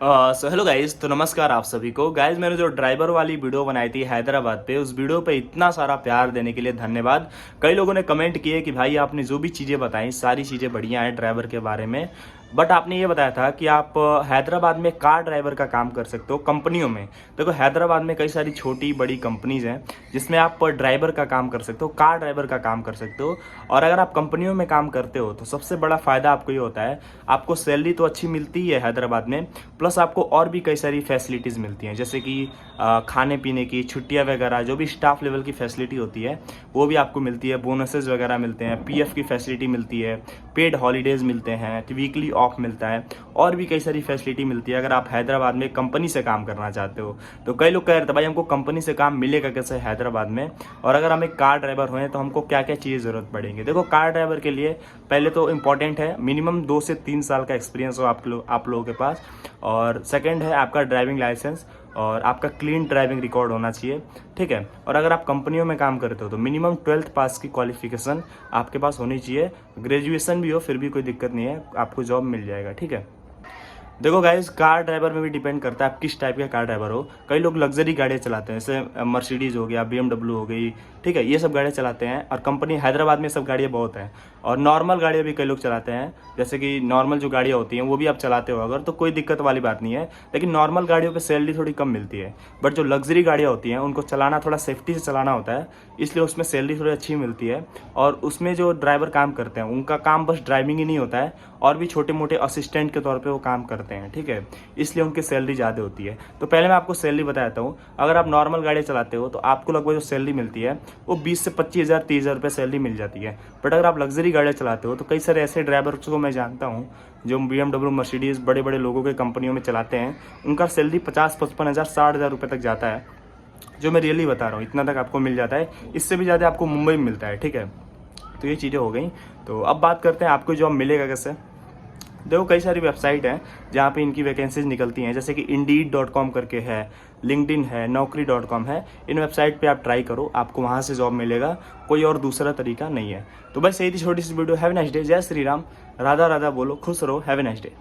So hello guys, तो नमस्कार आप सभी को। गाइज मैंने जो ड्राइवर वाली वीडियो बनाई थी हैदराबाद पे, उस वीडियो पे इतना सारा प्यार देने के लिए धन्यवाद। कई लोगों ने कमेंट किए कि भाई आपने जो भी चीज़ें बताई सारी चीज़ें बढ़िया हैं ड्राइवर के बारे में, बट आपने ये बताया था कि आप हैदराबाद में कार ड्राइवर का काम कर सकते हो कंपनियों में। देखो हैदराबाद में कई सारी छोटी बड़ी कंपनीज हैं जिसमें आप ड्राइवर का काम कर सकते हो, कार ड्राइवर का काम कर सकते हो। और अगर आप कंपनियों में काम करते हो तो सबसे बड़ा फ़ायदा आपको ये होता है, आपको सैलरी तो अच्छी मिलती ही है हैदराबाद में, प्लस आपको और भी कई सारी फैसिलिटीज़ मिलती हैं, जैसे कि खाने पीने की, छुट्टियां वगैरह, जो भी स्टाफ लेवल की फैसिलिटी होती है वो भी आपको मिलती है। बोनसेस वगैरह मिलते हैं, पीएफ की फैसिलिटी मिलती है, पेड हॉलीडेज़ मिलते हैं, वीकली ऑफ मिलता है, और भी कई सारी फैसिलिटी मिलती है अगर आप हैदराबाद में कंपनी से काम करना चाहते हो। तो कई लोग कह रहे थे भाई हमको कंपनी से काम मिलेगा कैसे हैदराबाद में, और अगर हम एक कार ड्राइवर हुए तो हमको क्या क्या चीज़ें ज़रूरत पड़ेंगी। देखो कार ड्राइवर के लिए पहले तो इम्पॉर्टेंट है मिनिमम 2 से 3 साल का एक्सपीरियंस हो आप लोगों के पास, और सेकंड है आपका ड्राइविंग लाइसेंस और आपका क्लीन ड्राइविंग रिकॉर्ड होना चाहिए, ठीक है। और अगर आप कंपनियों में काम करते हो तो मिनिमम 12th पास की क्वालिफिकेशन आपके पास होनी चाहिए। ग्रेजुएशन भी हो फिर भी कोई दिक्कत नहीं है, आपको जॉब मिल जाएगा, ठीक है। देखो गाइस, कार ड्राइवर में भी डिपेंड करता है आप किस टाइप का कार ड्राइवर हो। कई लोग लग्जरी गाड़ियाँ चलाते हैं, जैसे मर्सिडीज़ हो गया, BMW हो गई, ठीक है, ये सब गाड़ियाँ चलाते हैं। और कंपनी हैदराबाद में सब गाड़ियाँ बहुत हैं। और नॉर्मल गाड़ियाँ भी कई लोग चलाते हैं, जैसे कि नॉर्मल जो गाड़ियाँ होती हैं वो भी आप चलाते हो अगर, तो कोई दिक्कत वाली बात नहीं है। लेकिन नॉर्मल गाड़ियों पर सैलरी थोड़ी कम मिलती है, बट जो लग्जरी गाड़ियाँ होती हैं उनको चलाना थोड़ा सेफ्टी से चलाना होता है, इसलिए उसमें सैलरी थोड़ी अच्छी मिलती है। और उसमें जो ड्राइवर काम करते हैं उनका काम बस ड्राइविंग ही नहीं होता है, और भी छोटे मोटे असिस्टेंट के तौर पे वो काम करते हैं, ठीक है, इसलिए उनकी सैलरी ज़्यादा होती है। तो पहले मैं आपको सैलरी बताता हूँ। अगर आप नॉर्मल गाड़ी चलाते हो तो आपको लगभग जो सैलरी मिलती है वो 20 से 25,000 30,000 रुपये सैलरी मिल जाती है। बट अगर आप लग्जरी गाड़ियाँ चलाते हो तो कई सारे ऐसे ड्राइवर्स को मैं जानता हूँ जो BMW मर्सिडीज़ बड़े बड़े लोगों के कंपनियों में चलाते हैं, उनका सैलरी 50-55,000 60,000 रुपये तक जाता है, जो मैं रियली बता रहा हूँ, इतना तक आपको मिल जाता है। इससे भी ज़्यादा आपको मुंबई में मिलता है, ठीक है। तो ये चीज़ें हो गई। तो अब बात करते हैं आपको जॉब मिलेगा कैसे। देखो कई सारी वेबसाइट हैं जहाँ पे इनकी वैकेंसीज निकलती हैं, जैसे कि Indeed.com करके है, लिंक्डइन है, Naukri.com है। इन वेबसाइट पे आप ट्राई करो, आपको वहाँ से जॉब मिलेगा, कोई और दूसरा तरीका नहीं है। तो बस यही थी छोटी सी video. Have a nice day. जय श्री राम, राधा राधा बोलो, खुश रहो। Have a nice day.